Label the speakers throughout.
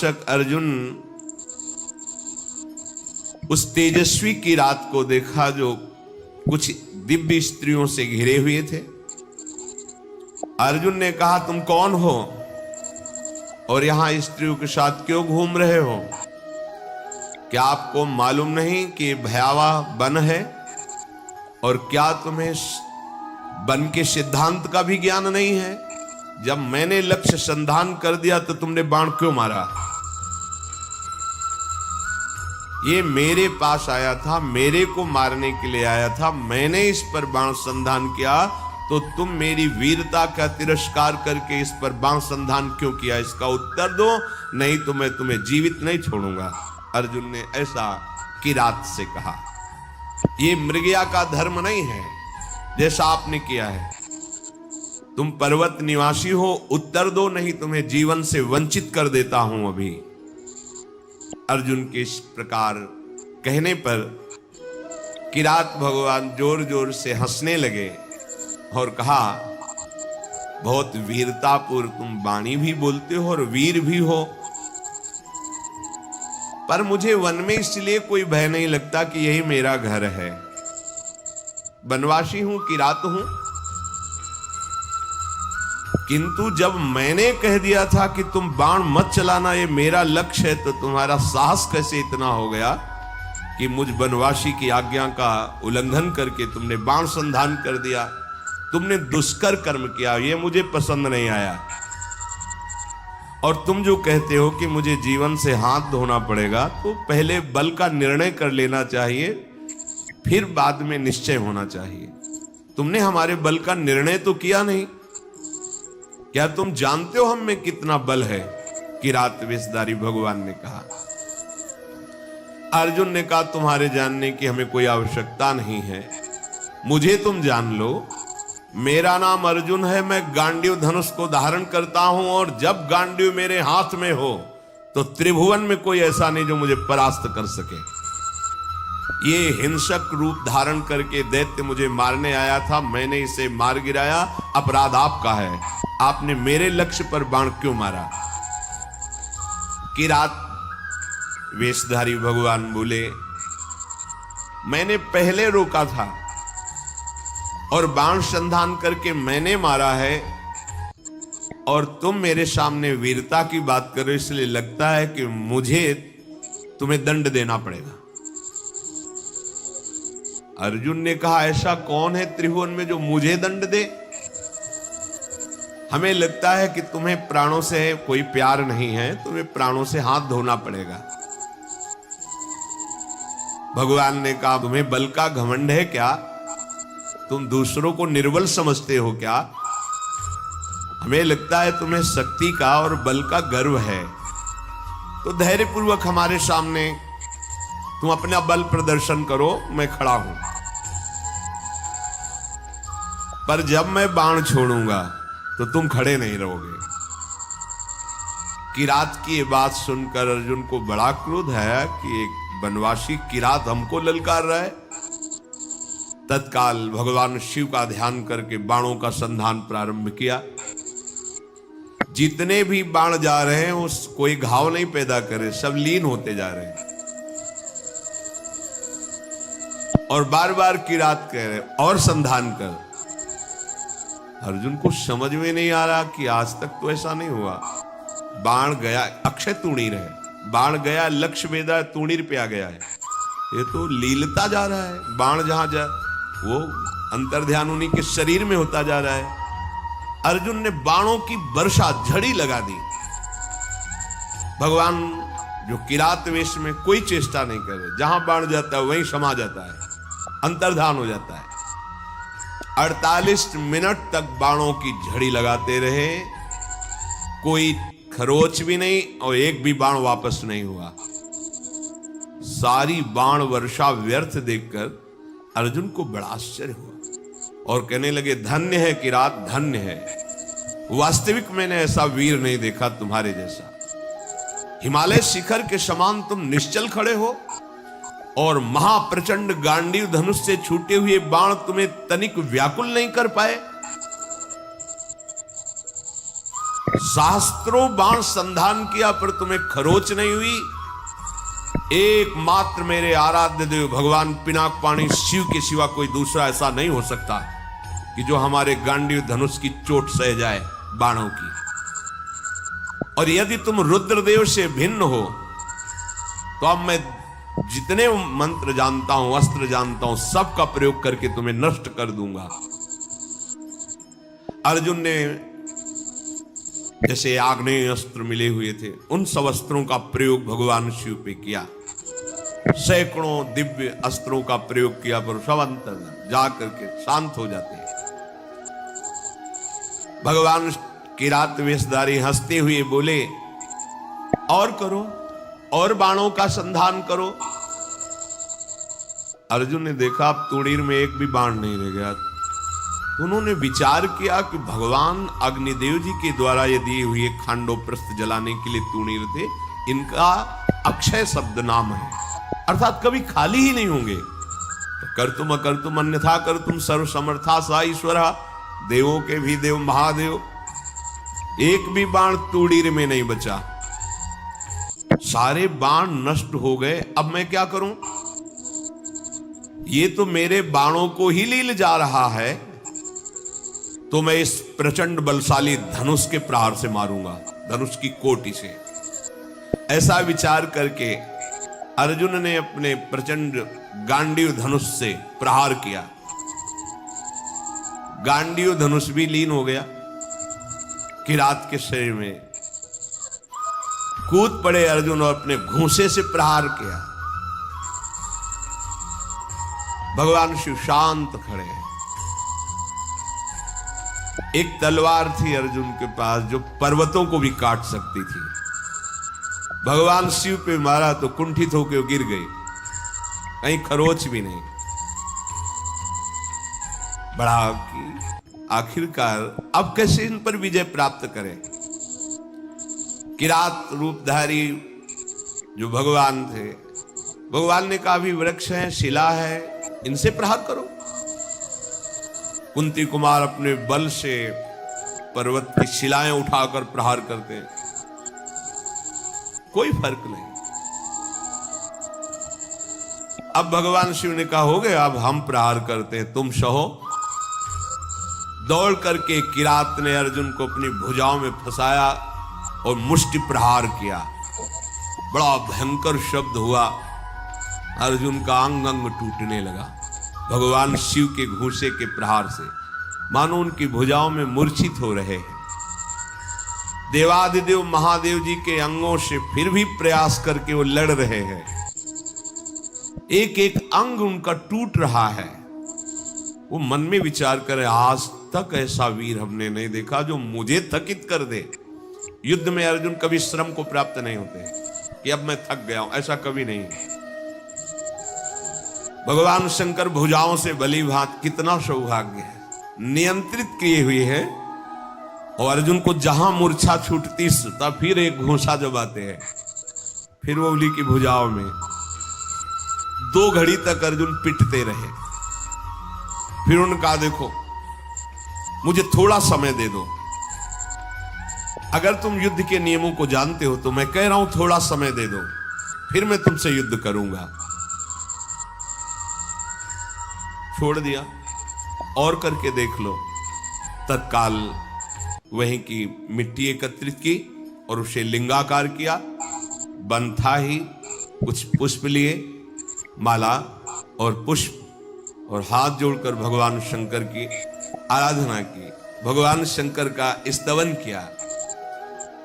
Speaker 1: अर्जुन उस तेजस्वी की रात को देखा जो कुछ दिव्य स्त्रियों से घिरे हुए थे। अर्जुन ने कहा, तुम कौन हो और यहां स्त्रियों के साथ क्यों घूम रहे हो? क्या आपको मालूम नहीं कि भयावह वन है? और क्या तुम्हें वन के सिद्धांत का भी ज्ञान नहीं है? जब मैंने लक्ष्य संधान कर दिया तो तुमने बाण क्यों मारा? ये मेरे पास आया था, मेरे को मारने के लिए आया था, मैंने इस पर बाण संधान किया, तो तुम मेरी वीरता का तिरस्कार करके इस पर बाण संधान क्यों किया? इसका उत्तर दो, नहीं तो मैं तुम्हें जीवित नहीं छोड़ूंगा। अर्जुन ने ऐसा किरात से कहा। ये मृगया का धर्म नहीं है जैसा आपने किया है। तुम पर्वत निवासी हो, उत्तर दो, नहीं तुम्हें जीवन से वंचित कर देता हूं अभी। अर्जुन के इस प्रकार कहने पर किरात भगवान जोर जोर से हंसने लगे और कहा, बहुत वीरतापूर्व तुम वाणी भी बोलते हो और वीर भी हो, पर मुझे वन में इसलिए कोई भय नहीं लगता कि यही मेरा घर है। वनवासी हूं, किरात हूं, किंतु जब मैंने कह दिया था कि तुम बाण मत चलाना, ये मेरा लक्ष्य है, तो तुम्हारा साहस कैसे इतना हो गया कि मुझ वनवासी की आज्ञा का उल्लंघन करके तुमने बाण संधान कर दिया? तुमने दुष्कर कर्म किया, ये मुझे पसंद नहीं आया। और तुम जो कहते हो कि मुझे जीवन से हाथ धोना पड़ेगा, तो पहले बल का निर्णय कर लेना चाहिए, फिर बाद में निश्चय होना चाहिए। तुमने हमारे बल का निर्णय तो किया नहीं। क्या तुम जानते हो हम में कितना बल है? किरात वेशधारी भगवान ने कहा। अर्जुन ने कहा, तुम्हारे जानने की हमें कोई आवश्यकता नहीं है, मुझे तुम जान लो। मेरा नाम अर्जुन है, मैं गांडीव धनुष को धारण करता हूं, और जब गांडीव मेरे हाथ में हो तो त्रिभुवन में कोई ऐसा नहीं जो मुझे परास्त कर सके। ये हिंसक रूप धारण करके दैत्य मुझे मारने आया था, मैंने इसे मार गिराया, अपराध आपका है। आपने मेरे लक्ष्य पर बाण क्यों मारा? किरात वेशधारी भगवान बोले, मैंने पहले रोका था और बाण संधान करके मैंने मारा है, और तुम मेरे सामने वीरता की बात करो, इसलिए लगता है कि मुझे तुम्हें दंड देना पड़ेगा। अर्जुन ने कहा, ऐसा कौन है त्रिभुवन में जो मुझे दंड दे? हमें लगता है कि तुम्हें प्राणों से कोई प्यार नहीं है, तुम्हें प्राणों से हाथ धोना पड़ेगा। भगवान ने कहा, तुम्हें बल का घमंड है क्या? तुम दूसरों को निर्बल समझते हो क्या? हमें लगता है तुम्हें शक्ति का और बल का गर्व है। तो धैर्यपूर्वक हमारे सामने तुम अपना बल प्रदर्शन करो, मैं खड़ा हूं। पर जब मैं बाण छोड़ूंगा तो तुम खड़े नहीं रहोगे। किरात की ये बात सुनकर अर्जुन को बड़ा क्रोध है कि एक वनवासी किरात हमको ललकार रहा है। तत्काल भगवान शिव का ध्यान करके बाणों का संधान प्रारंभ किया। जितने भी बाण जा रहे हैं उस कोई घाव नहीं पैदा करे, सब लीन होते जा रहे हैं। और बार बार किरात कह रहे, और संधान कर। अर्जुन को समझ में नहीं आ रहा कि आज तक तो ऐसा नहीं हुआ। बाण गया, अक्षय तूणीर है, बाण गया, लक्ष्य वेदा तूणीर पे आ गया है। ये तो लीलता जा रहा है। बाण जहां जा वो अंतर्ध्यान उन्हीं के शरीर में होता जा रहा है। अर्जुन ने बाणों की वर्षा, झड़ी लगा दी। भगवान जो किरात वेश में कोई चेष्टा नहीं करे, जहां बाण जाता है वहीं समा जाता है, अंतर्धान हो जाता है। 48 मिनट तक बाणों की झड़ी लगाते रहे, कोई खरोच भी नहीं और एक भी बाण वापस नहीं हुआ। सारी बाण वर्षा व्यर्थ देखकर अर्जुन को बड़ा आश्चर्य हुआ और कहने लगे, धन्य है किरात, धन्य है। वास्तविक मैंने ऐसा वीर नहीं देखा तुम्हारे जैसा। हिमालय शिखर के समान तुम निश्चल खड़े हो, और महाप्रचंड गांडीव धनुष से छूटे हुए बाण तुम्हें तनिक व्याकुल नहीं कर पाए। शास्त्रों बाण संधान किया पर तुम्हें खरोच नहीं हुई। एकमात्र मेरे आराध्य देव भगवान पिनाकपाणी शिव के सिवा कोई दूसरा ऐसा नहीं हो सकता कि जो हमारे गांडीव धनुष की चोट सह जाए बाणों की। और यदि तुम रुद्रदेव से भिन्न हो तो अब मैं जितने मंत्र जानता हूं, अस्त्र जानता हूं, सबका प्रयोग करके तुम्हें नष्ट कर दूंगा। अर्जुन ने जैसे आग्नेय अस्त्र मिले हुए थे उन सब अस्त्रों का प्रयोग भगवान शिव पे किया। सैकड़ों दिव्य अस्त्रों का प्रयोग किया पर सब अंतर जाकर के शांत हो जाते हैं। भगवान किरात वेशधारी हंसते हुए बोले, और करो, और बाणों का संधान करो। अर्जुन ने देखा अब तुड़ीर में एक भी बाण नहीं रह गया। उन्होंने विचार किया कि भगवान अग्निदेव जी के द्वारा ये दिए हुए खांडोप्रस्थ जलाने के लिए तुणीर थे, इनका अक्षय शब्द नाम है, अर्थात कभी खाली ही नहीं होंगे। कर्तुम अकर्तुम अन्यथा कर्तुम सर्व समर्था सा ईश्वर, देवों के भी देव महादेव। एक भी बाण तुड़ीर में नहीं बचा, सारे बाण नष्ट हो गए। अब मैं क्या करूं? ये तो मेरे बाणों को ही लील जा रहा है, तो मैं इस प्रचंड बलशाली धनुष के प्रहार से मारूंगा, धनुष की कोटि से। ऐसा विचार करके अर्जुन ने अपने प्रचंड गांडीव धनुष से प्रहार किया। गांडीव धनुष भी लीन हो गया किरात के शरीर में। कूद पड़े अर्जुन और अपने घूंसे से प्रहार किया। भगवान शिव शांत खड़े हैं। एक तलवार थी अर्जुन के पास जो पर्वतों को भी काट सकती थी। भगवान शिव पे मारा तो कुंठित होकर गिर गई, कहीं खरोच भी नहीं। बड़ा कि आखिरकार अब कैसे इन पर विजय प्राप्त करें। किरात रूपधारी जो भगवान थे, भगवान ने कहा अभी वृक्ष है, शिला है, इनसे प्रहार करो। कुंती कुमार अपने बल से पर्वत की शिलाएं उठाकर प्रहार करते हैं, कोई फर्क नहीं। अब भगवान शिव ने कहा हो गया, अब हम प्रहार करते हैं, तुम सहो। दौड़ करके किरात ने अर्जुन को अपनी भुजाओं में फंसाया और मुष्टि प्रहार किया। बड़ा भयंकर शब्द हुआ, अर्जुन का अंग अंग टूटने लगा भगवान शिव के घूंसे के प्रहार से, मानो उनकी भुजाओं में मूर्छित हो रहे हैं। देवादिदेव महादेव जी के अंगों से फिर भी प्रयास करके वो लड़ रहे हैं। एक एक अंग उनका टूट रहा है। वो मन में विचार करे, आज तक ऐसा वीर हमने नहीं देखा जो मुझे थकित कर दे। युद्ध में अर्जुन कभी श्रम को प्राप्त नहीं होते कि अब मैं थक गया हूं, ऐसा कभी नहीं। भगवान शंकर भुजाओं से भली भांत, कितना सौभाग्य है, नियंत्रित किए हुए हैं। और अर्जुन को जहां मूर्छा छूटती तब फिर एक घूंसा जबाते हैं, फिर वो उली की भुजाओं में 2 घड़ी तक अर्जुन पिटते रहे। फिर उनका देखो, मुझे थोड़ा समय दे दो, अगर तुम युद्ध के नियमों को जानते हो तो मैं कह रहा हूं थोड़ा समय दे दो, फिर मैं तुमसे युद्ध करूंगा। छोड़ दिया, और करके देख लो। तत्काल वहीं की मिट्टी एकत्रित की और उसे लिंगाकार किया। बन था ही, कुछ पुष्प लिए, माला और पुष्प, और हाथ जोड़कर भगवान शंकर की आराधना की, भगवान शंकर का स्तवन किया।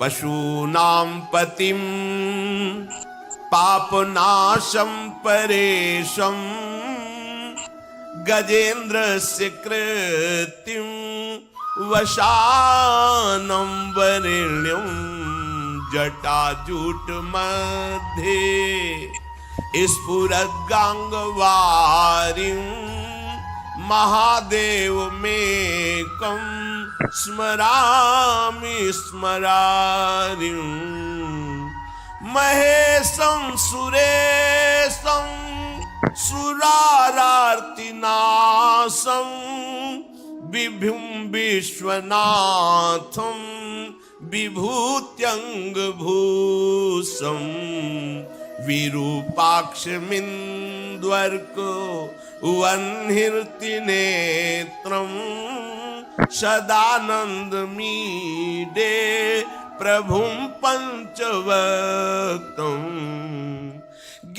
Speaker 1: पशूनां पतिं पापनाशं परेशं गजेन्द्रस्य कृतिं वशानं वरेण्यं जटाजूट मध्ये स्फुरद्गांगवारिं महादेवमेकं स्मरामि स्मरारिं महेशं सुरेशं सुरारार्तिनाशं विभुं विश्वनाथं विभूत्यंग भूषम विरूपाक्षमिन्द्वर्को वह्निर्ति नेत्रम सदानंदमीडे प्रभुं पंचवक्तं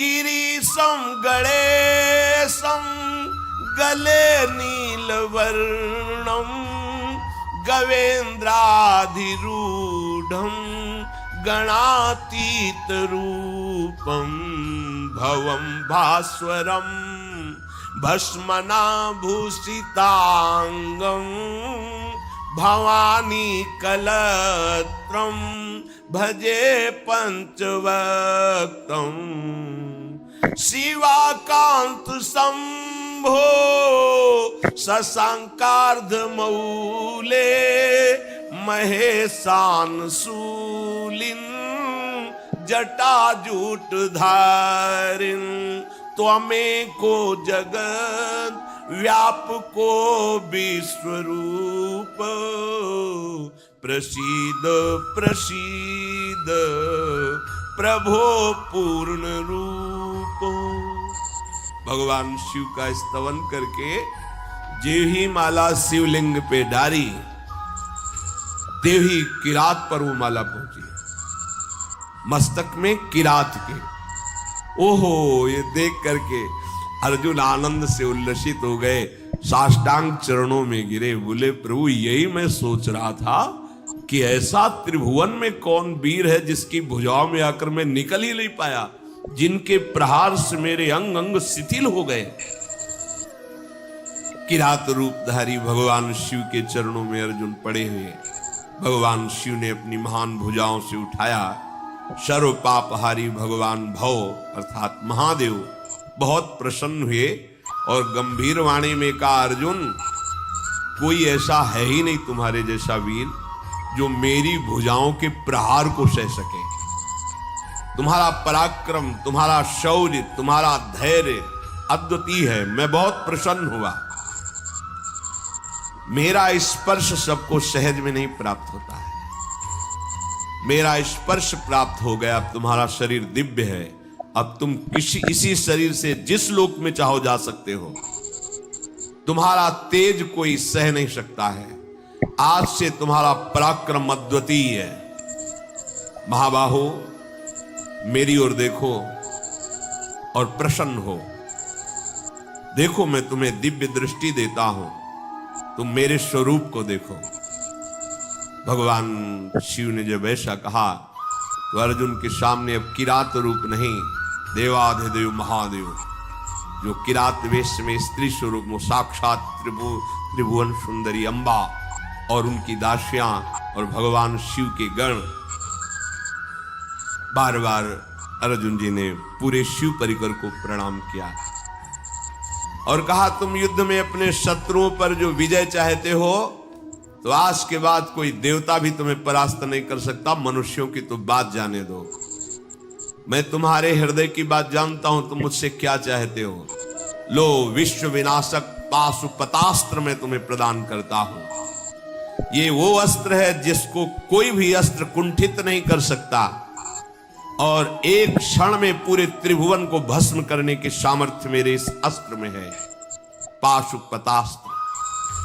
Speaker 1: गिरीशं गणेशं गले नीलवर्णं गवेन्द्राधिरूढं गणातीतरूपं भवं भास्वरं भस्मनाभूषितांगं भवानी कलत्रं भजे पंचवक्तं शिवाकांत शंभो शशांकार्धमौले महेशानशूलिन् जटाजूटधारिन् त्वमेको जगत् व्यापको विश्वरूप प्रसीद प्रसीद प्रभो पूर्ण रूप। भगवान शिव का स्तवन करके जे ही माला शिवलिंग पे डारी देव ही किरात पर वो माला पहुंची, मस्तक में किरात के। ओहो, ये देख करके अर्जुन आनंद से उल्लसित हो गए, साष्टांग चरणों में गिरे, बोले प्रभु यही मैं सोच रहा था कि ऐसा त्रिभुवन में कौन वीर है जिसकी भुजाओं में आकर मैं निकल ही नहीं पाया, जिनके प्रहार से मेरे अंग अंग शिथिल हो गए। किरात रूपधारी भगवान शिव के चरणों में अर्जुन पड़े हुए, भगवान शिव ने अपनी महान भुजाओं से उठाया। सर्व पापहारी भगवान भव अर्थात महादेव बहुत प्रसन्न हुए और गंभीर वाणी में कहा, अर्जुन कोई ऐसा है ही नहीं तुम्हारे जैसा वीर जो मेरी भुजाओं के प्रहार को सह सके। तुम्हारा पराक्रम, तुम्हारा शौर्य, तुम्हारा धैर्य अद्वितीय है, मैं बहुत प्रसन्न हुआ। मेरा स्पर्श सबको सहज में नहीं प्राप्त होता है, मेरा स्पर्श प्राप्त हो गया। अब तुम्हारा शरीर दिव्य है, अब तुम इसी शरीर से जिस लोक में चाहो जा सकते हो। तुम्हारा तेज कोई सह नहीं सकता है, आज से तुम्हारा पराक्रम अद्वितीय है। महाबाहो मेरी ओर देखो और प्रसन्न हो, देखो मैं तुम्हें दिव्य दृष्टि देता हूं, तुम मेरे स्वरूप को देखो। भगवान शिव ने जब ऐसा कहा तो अर्जुन के सामने अब किरात रूप नहीं, देवाधिदेव महादेव जो किरात वेश में स्त्री स्वरूप में साक्षात त्रिभुवन सुंदरी अंबा और उनकी दासियां और भगवान शिव के गण। बार बार अर्जुन जी ने पूरे शिव परिकर को प्रणाम किया और कहा, तुम युद्ध में अपने शत्रुओं पर जो विजय चाहते हो तो आज के बाद कोई देवता भी तुम्हें परास्त नहीं कर सकता, मनुष्यों की तो बात जाने दो। मैं तुम्हारे हृदय की बात जानता हूं, तुम मुझसे क्या चाहते हो। लो विश्व विनाशक पाशुपतास्त्र मैं तुम्हें प्रदान करता हूं। ये वो अस्त्र है जिसको कोई भी अस्त्र कुंठित नहीं कर सकता और एक क्षण में पूरे त्रिभुवन को भस्म करने की सामर्थ्य मेरे इस अस्त्र में है, पाशुपतास्त्र।